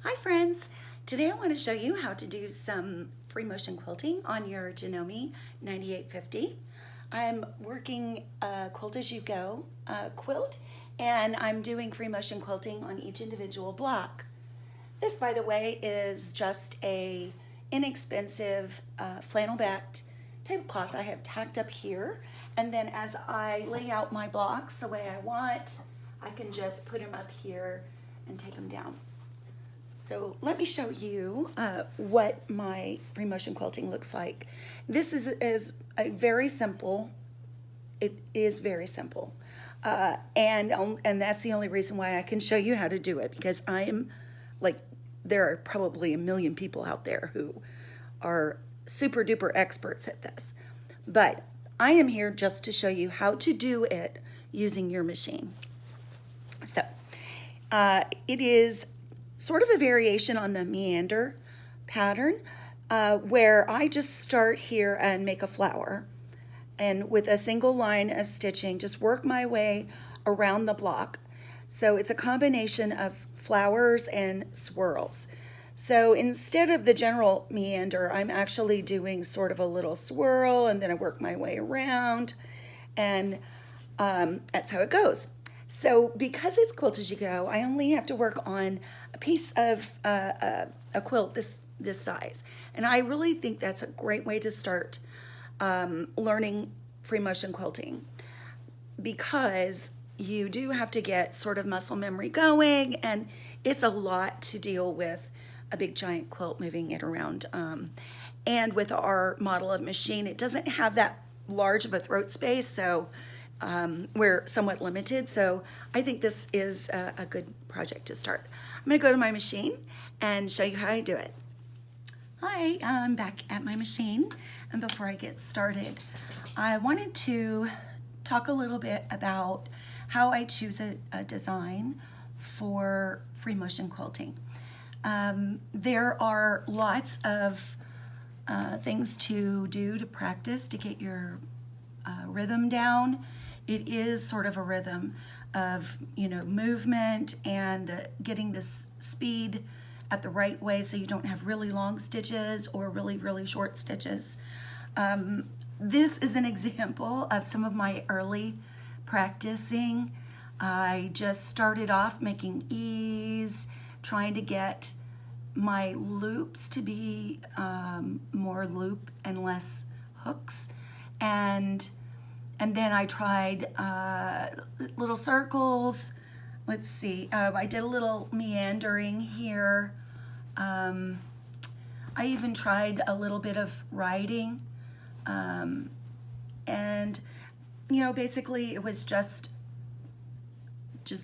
Hi friends! Today I want to show you how to do some free motion quilting on your Janome 9850. I'm working a quilt as you go quilt, and I'm doing free motion quilting on each individual block. This, by the way, is just a inexpensive flannel backed tablecloth I have tacked up here, and then as I lay out my blocks the way I want, I can just put them up here and take them down. So let me show you what my free motion quilting looks like. This is a very simple. It is very simple, and that's the only reason why I can show you how to do it, because I am like, there are probably a million people out there who are super duper experts at this, but I am here just to show you how to do it using your machine. So it is sort of a variation on the meander pattern, where I just start here and make a flower, and with a single line of stitching just work my way around the block. So it's a combination of flowers and swirls. So instead of the general meander, I'm actually doing sort of a little swirl, and then I work my way around, and that's how it goes. So because it's quilt as you go, I only have to work on a piece of a quilt this size. And I really think that's a great way to start learning free motion quilting, because you do have to get sort of muscle memory going, and it's a lot to deal with a big giant quilt, moving it around. And with our model of machine, it doesn't have that large of a throat space, so we're somewhat limited. So I think this is a good project to start. I'm going to go to my machine and show you how I do it. Hi, I'm back at my machine, and before I get started, I wanted to talk a little bit about how I choose a design for free motion quilting. There are lots of things to do to practice to get your rhythm down. It is sort of a rhythm of, movement and getting this speed at the right way, so you don't have really long stitches or really, really short stitches. This is an example of some of my early practicing. I just started off making ease, trying to get my loops to be more loop and less hooks, and then I tried little circles. Let's see, I did a little meandering here. I even tried a little bit of writing, and basically it was just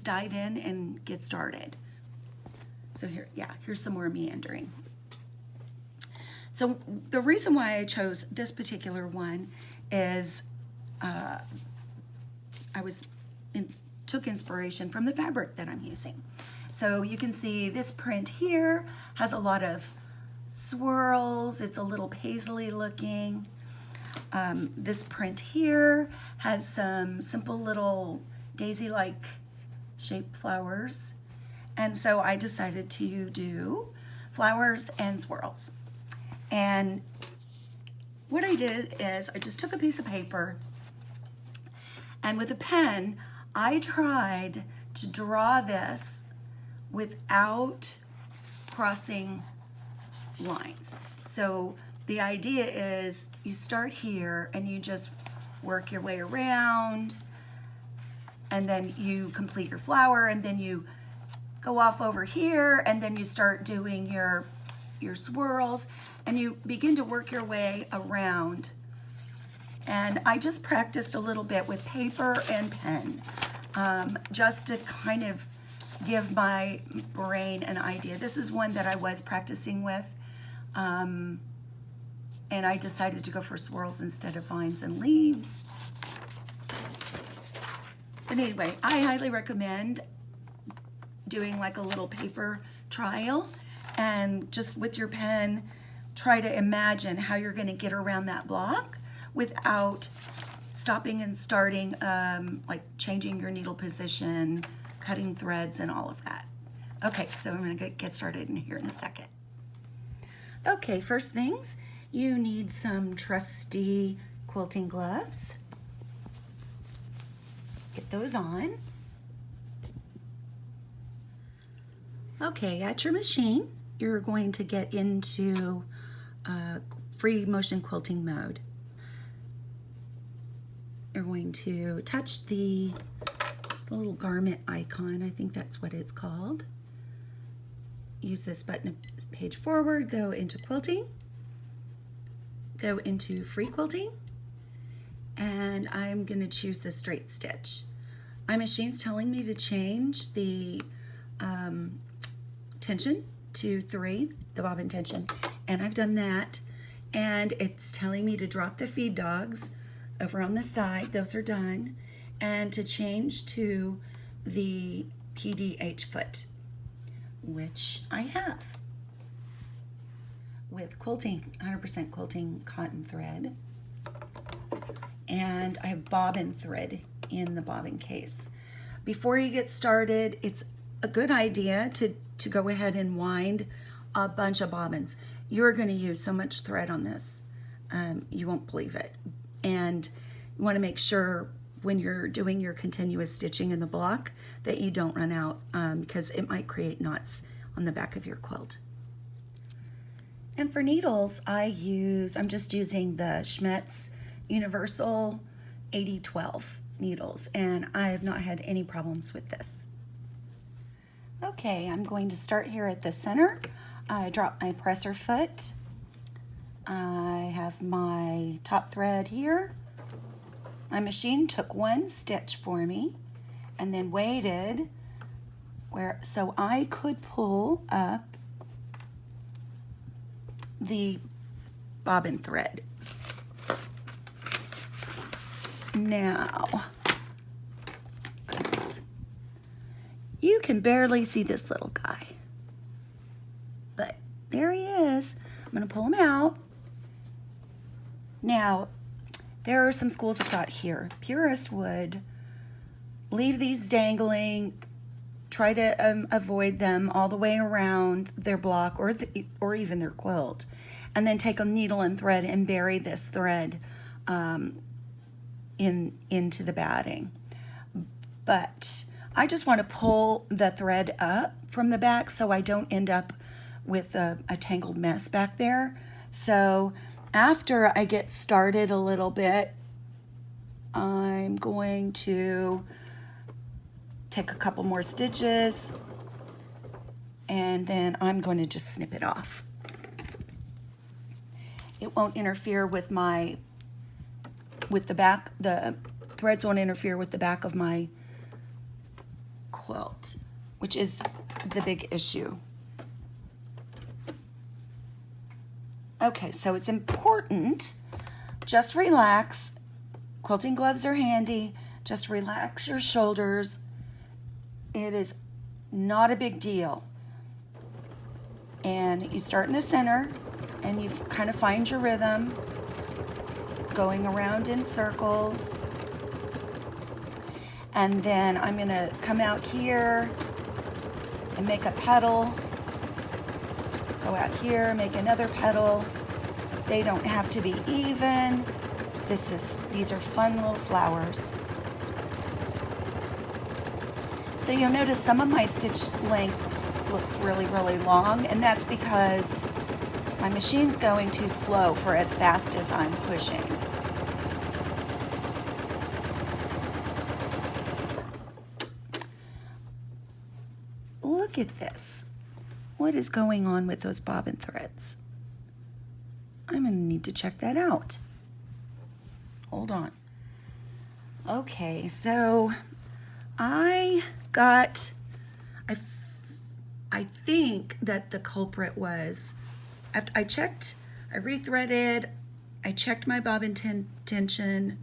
dive in and get started. So here's some more meandering. So the reason why I chose this particular one is took inspiration from the fabric that I'm using. So you can see this print here has a lot of swirls. It's a little paisley looking. This print here has some simple little daisy-like shaped flowers. And so I decided to do flowers and swirls. And what I did is I just took a piece of paper, and with a pen, I tried to draw this without crossing lines. So the idea is you start here and you just work your way around, and then you complete your flower, and then you go off over here, and then you start doing your swirls, and you begin to work your way around. And I just practiced a little bit with paper and pen, just to kind of give my brain an idea. This is one that I was practicing with, and I decided to go for swirls instead of vines and leaves. But anyway, I highly recommend doing like a little paper trial, and just with your pen try to imagine how you're going to get around that block without stopping and starting, like changing your needle position, cutting threads, and all of that. Okay, so I'm gonna get started in here in a second. Okay, first things, you need some trusty quilting gloves. Get those on. Okay, at your machine, you're going to get into free motion quilting mode. You're going to touch the little garment icon, I think that's what it's called. Use this button to page forward, go into quilting, go into free quilting, and I'm going to choose the straight stitch. My machine's telling me to change the tension to 3, the bobbin tension, and I've done that. And it's telling me to drop the feed dogs over on the side, those are done, and to change to the PDH foot, which I have with quilting, 100% quilting cotton thread, and I have bobbin thread in the bobbin case. Before you get started, it's a good idea to go ahead and wind a bunch of bobbins. You're going to use so much thread on this, you won't believe it. And you want to make sure when you're doing your continuous stitching in the block that you don't run out, because it might create knots on the back of your quilt. And for needles, I'm just using the Schmetz Universal 8012 needles, and I have not had any problems with this. Okay, I'm going to start here at the center. I drop my presser foot. I have my top thread here. My machine took 1 stitch for me and then waited so I could pull up the bobbin thread. Now, goodness, you can barely see this little guy, but there he is. I'm going to pull him out. Now, there are some schools of thought here. Purists would leave these dangling, try to avoid them all the way around their block or even their quilt, and then take a needle and thread and bury this thread into the batting. But I just want to pull the thread up from the back so I don't end up with a tangled mess back there. So after I get started a little bit, I'm going to take a couple more stitches and then I'm going to just snip it off. It won't interfere with the back, the threads won't interfere with the back of my quilt, which is the big issue. Okay, so it's important, just relax. Quilting gloves are handy. Just relax your shoulders. It is not a big deal. And you start in the center and you kind of find your rhythm, going around in circles. And then I'm gonna come out here and make a petal. Go out here, make another petal. They don't have to be even. These are fun little flowers. So you'll notice some of my stitch length looks really, really long, and that's because my machine's going too slow for as fast as I'm pushing. Look at this. What is going on with those bobbin threads? I'm going to need to check that out. Hold on. Okay, so I think that the culprit was, I checked, I rethreaded, I checked my bobbin tension,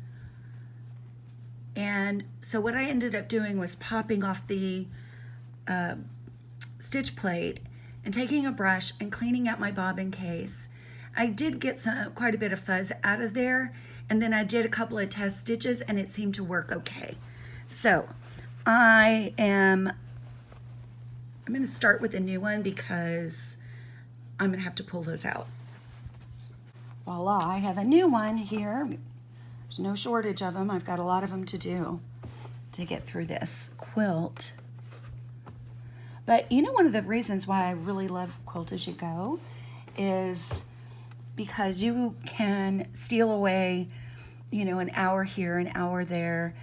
and so what I ended up doing was popping off the stitch plate and taking a brush and cleaning out my bobbin case. I did get quite a bit of fuzz out of there, and then I did a couple of test stitches and it seemed to work okay. So I am I'm going to start with a new one because I'm going to have to pull those out. Voila, I have a new one here. There's no shortage of them. I've got a lot of them to do to get through this quilt. But you know, one of the reasons why I really love Quilt As You Go is because you can steal away, you know, an hour here, an hour there,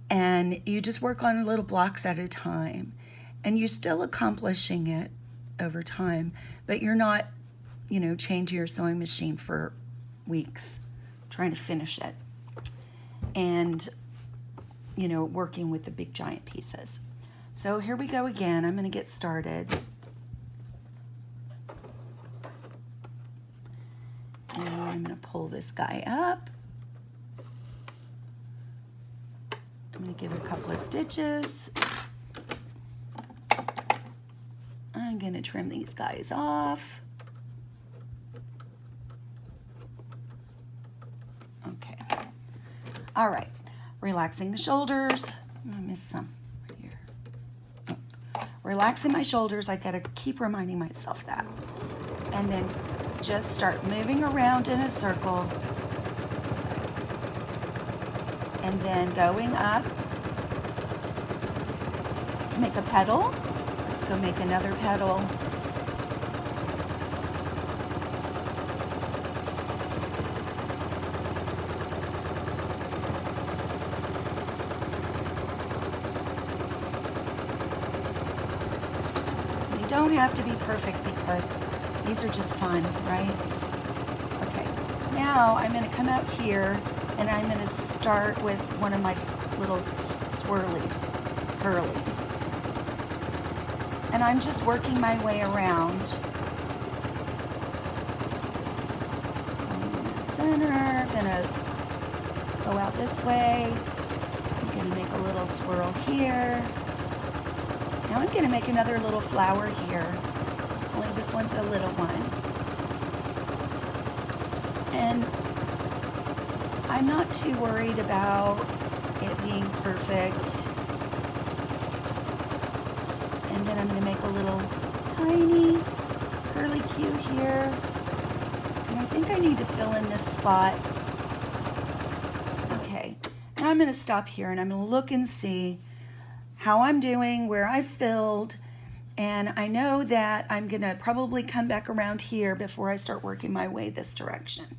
and you just work on little blocks at a time, and you're still accomplishing it over time, but you're not, you know, chained to your sewing machine for weeks trying to finish it and, you know, working with the big giant pieces. So here we go again. I'm going to get started. And I'm going to pull this guy up. I'm going to give it a couple of stitches. I'm going to trim these guys off. Okay. All right. Relaxing the shoulders. I missed some right here. Oh. Relaxing my shoulders. I got to keep reminding myself that. And then just start moving around in a circle. And then going up to make a petal. Let's go make another petal. You don't have to be perfect because these are just fun, right? Okay, now I'm going to come out here and I'm going to start with one of my little swirly curlies. And I'm just working my way around. I'm in the center, gonna go out this way. I'm gonna make a little swirl here. Now I'm gonna make another little flower here. Only this one's a little one. And I'm not too worried about it being perfect. And then I'm going to make a little tiny curly Q here. And I think I need to fill in this spot. Okay, now I'm going to stop here and I'm going to look and see how I'm doing, where I filled. And I know that I'm going to probably come back around here before I start working my way this direction.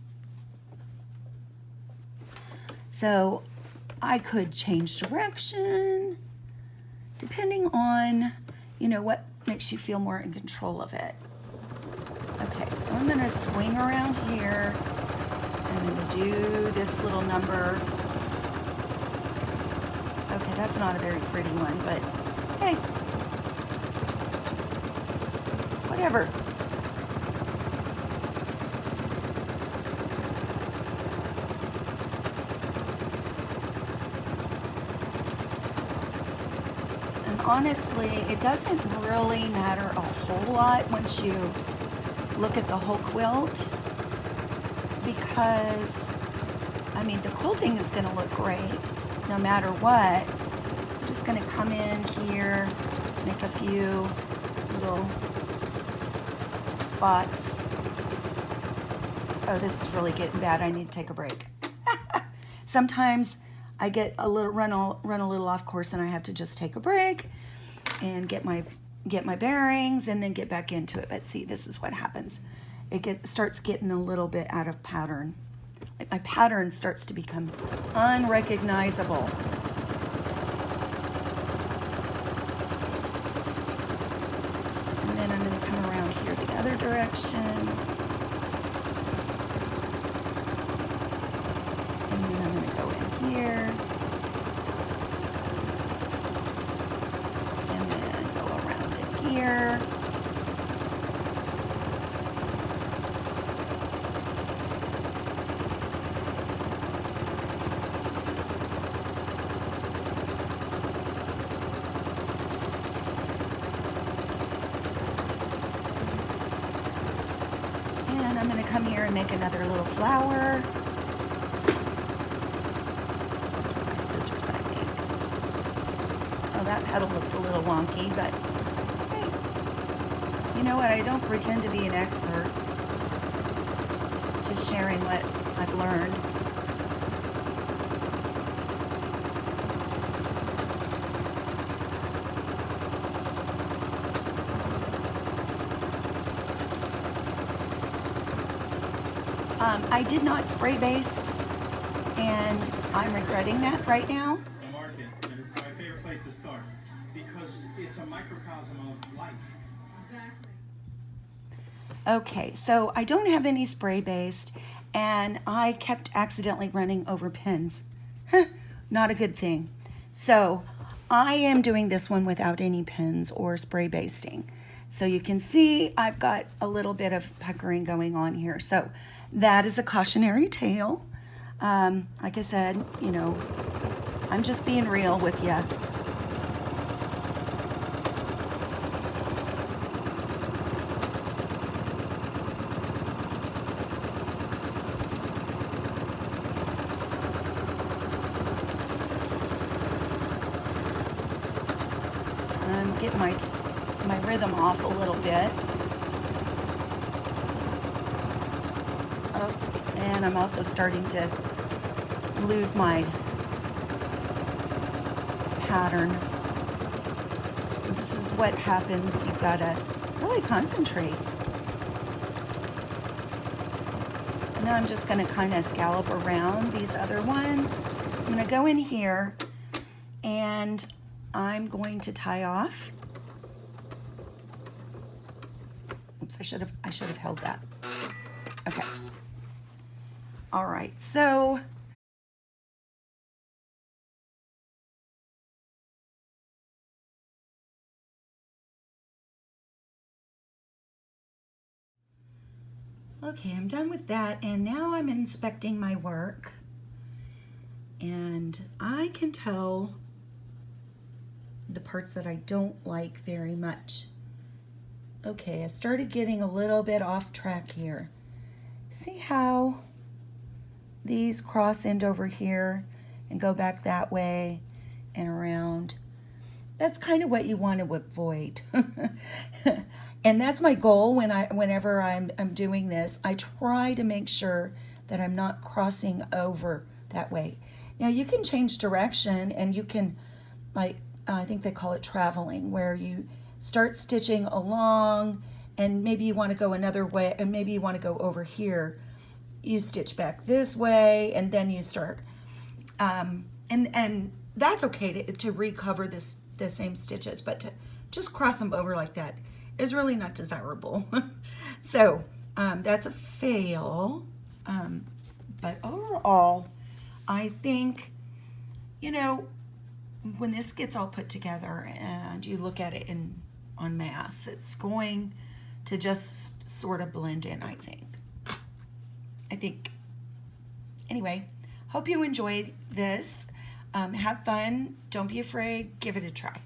So I could change direction depending on, you know, what makes you feel more in control of it. Okay, so I'm going to swing around here. I'm going to do this little number. Okay, that's not a very pretty one, but hey, whatever. Honestly, it doesn't really matter a whole lot once you look at the whole quilt, because, I mean, the quilting is going to look great no matter what. I'm just going to come in here, make a few little spots. Oh, this is really getting bad. I need to take a break. Sometimes I get a little run a little off course and I have to just take a break and get my bearings and then get back into it. But see, this is what happens. It starts getting a little bit out of pattern. My pattern starts to become unrecognizable. And then I'm going to come around here the other direction. And then I'm going to go in here. And then go around in here. And I'm going to come here and make another little flower. Those are my scissors, I think. Oh, that petal looked a little wonky, but hey. know what? I don't pretend to be an expert. Just sharing what I've learned. I did not spray baste, and I'm regretting that right now. The market, and it's my favorite place to start because it's a microcosm of life. Exactly. Okay, so I don't have any spray based, and I kept accidentally running over pins. Not a good thing. So I am doing this one without any pins or spray basting. So you can see I've got a little bit of puckering going on here. So that is a cautionary tale. Like I said, you know, I'm just being real with you. I'm getting my rhythm off a little bit. Oh, and I'm also starting to lose my pattern. So this is what happens. You've got to really concentrate. And now I'm just going to kind of scallop around these other ones. I'm going to go in here and I'm going to tie off. Oops, I should have held that. Okay. All right. So okay, I'm done with that, and now I'm inspecting my work, and I can tell the parts that I don't like very much. Okay, I started getting a little bit off track here. See how these cross end over here and go back that way and around? That's kind of what you want to avoid. And that's my goal whenever I'm doing this. I try to make sure that I'm not crossing over that way. Now you can change direction, and you can, like, I think they call it traveling, where you start stitching along and maybe you want to go another way, and maybe you want to go over here. You stitch back this way and then you start. And that's okay to recover the same stitches, but to just cross them over like that is really not desirable. So that's a fail. But overall, I think, you know, when this gets all put together and you look at it en masse, it's going to just sort of blend in, I think. Anyway, hope you enjoyed this. Have fun. Don't be afraid. Give it a try.